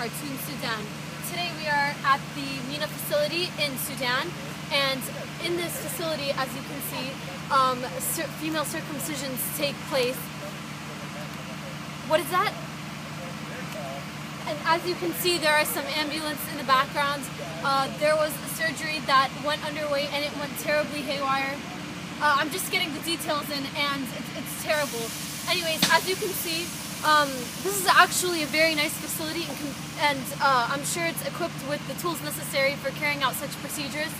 Khartoum, Sudan. Today we are at the MENA facility in Sudan, and in this facility, as you can see, female circumcisions take place. What is that? And as you can see, there are some ambulance in the background. There was a surgery that went underway and it went terribly haywire. I'm just getting the details in, and it's terrible. Anyways, as you can see, this is actually a very nice facility, and I'm sure it's equipped with the tools necessary for carrying out such procedures.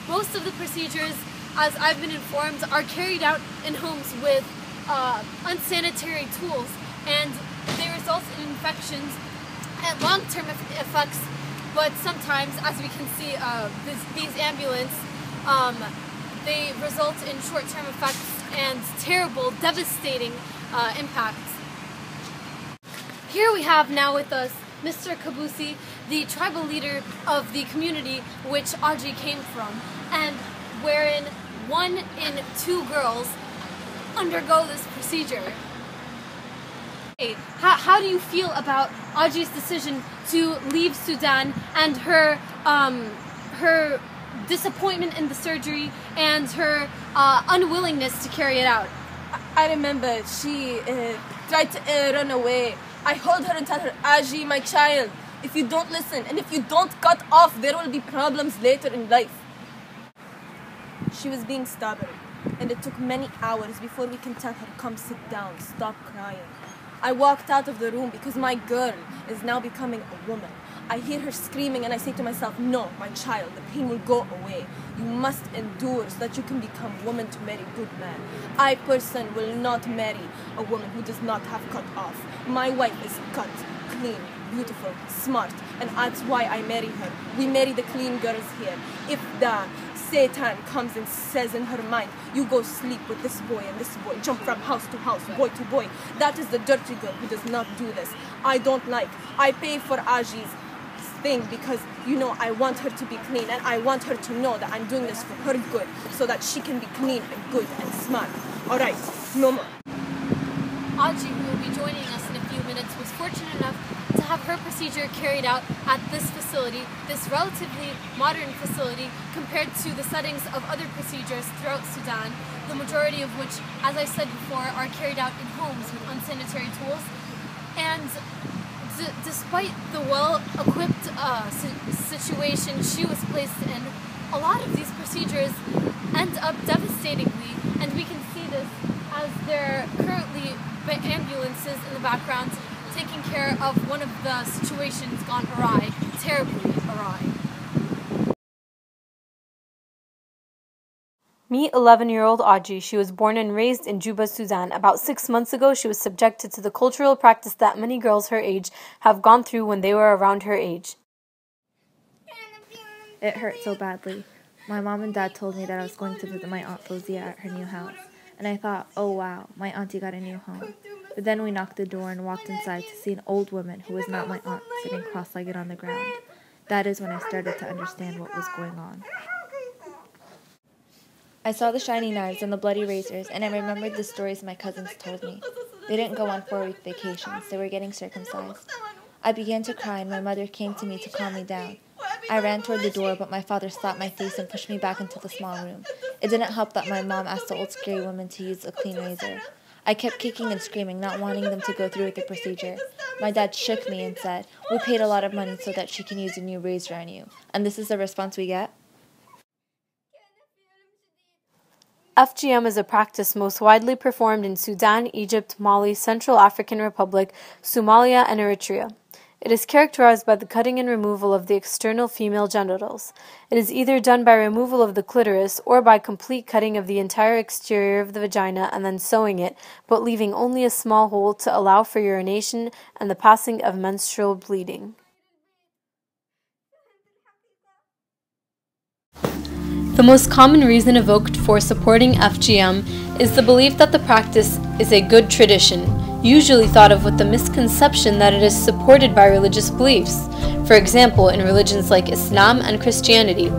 Most of the procedures, as I've been informed, are carried out in homes with unsanitary tools, and they result in infections and long-term effects. But sometimes, as we can see, these ambulance, they result in short-term effects and terrible, devastating impacts. Here we have now with us Mr. Kabusi, the tribal leader of the community which Audrey came from, and wherein 1 in 2 girls undergo this procedure. How do you feel about Audrey's decision to leave Sudan and her disappointment in the surgery and her unwillingness to carry it out? I remember she tried to run away. I hold her and tell her, Aji, my child, if you don't listen and if you don't cut off, there will be problems later in life. She was being stubborn, and it took many hours before we can tell her, come sit down, stop crying. I walked out of the room because my girl is now becoming a woman. I hear her screaming and I say to myself, no, my child, the pain will go away. You must endure so that you can become a woman to marry a good man. I, person, will not marry a woman who does not have cut off. My wife is cut, clean, beautiful, smart, and that's why I marry her. We marry the clean girls here. If the Satan comes and says in her mind, you go sleep with this boy and this boy, jump from house to house, boy to boy, that is the dirty girl who does not do this. I don't like. I pay for Aji's thing because, you know, I want her to be clean, and I want her to know that I'm doing this for her good so that she can be clean and good and smart. Alright, no more. Audrey, who will be joining us in a few minutes, was fortunate enough to have her procedure carried out at this facility, this relatively modern facility compared to the settings of other procedures throughout Sudan, the majority of which, as I said before, are carried out in homes with unsanitary tools. And despite the well-equipped situation she was placed in, a lot of these procedures end up devastatingly, and we can see this as there are currently ambulances in the background taking care of one of the situations gone awry, terribly awry. Meet 11-year-old Audrey. She was born and raised in Juba, Sudan. About 6 months ago, she was subjected to the cultural practice that many girls her age have gone through when they were around her age. It hurt so badly. My mom and dad told me that I was going to visit my Aunt Fozia at her new house. And I thought, oh wow, my auntie got a new home. But then we knocked the door and walked inside to see an old woman who was not my aunt sitting cross-legged on the ground. That is when I started to understand what was going on. I saw the shiny knives and the bloody razors, and I remembered the stories my cousins told me. They didn't go on 4-week vacations. They were getting circumcised. I began to cry, and my mother came to me to calm me down. I ran toward the door, but my father slapped my face and pushed me back into the small room. It didn't help that my mom asked the old scary woman to use a clean razor. I kept kicking and screaming, not wanting them to go through with the procedure. My dad shook me and said, we paid a lot of money so that she can use a new razor on you. And this is the response we get? FGM is a practice most widely performed in Sudan, Egypt, Mali, Central African Republic, Somalia, and Eritrea. It is characterized by the cutting and removal of the external female genitals. It is either done by removal of the clitoris or by complete cutting of the entire exterior of the vagina and then sewing it, but leaving only a small hole to allow for urination and the passing of menstrual bleeding. The most common reason evoked for supporting FGM is the belief that the practice is a good tradition, usually thought of with the misconception that it is supported by religious beliefs, for example in religions like Islam and Christianity.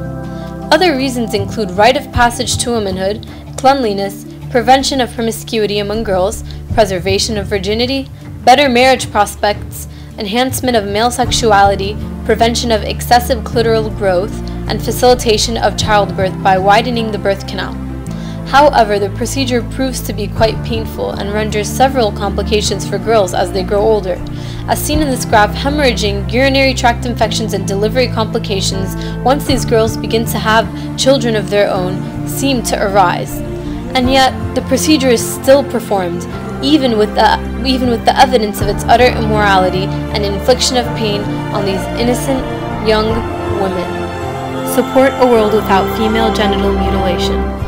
Other reasons include rite of passage to womanhood, cleanliness, prevention of promiscuity among girls, preservation of virginity, better marriage prospects, enhancement of male sexuality, prevention of excessive clitoral growth, and facilitation of childbirth by widening the birth canal. However, the procedure proves to be quite painful and renders several complications for girls as they grow older. As seen in this graph, hemorrhaging, urinary tract infections, and delivery complications, once these girls begin to have children of their own, seem to arise. And yet, the procedure is still performed, even with the evidence of its utter immorality and infliction of pain on these innocent young women. Support a world without female genital mutilation.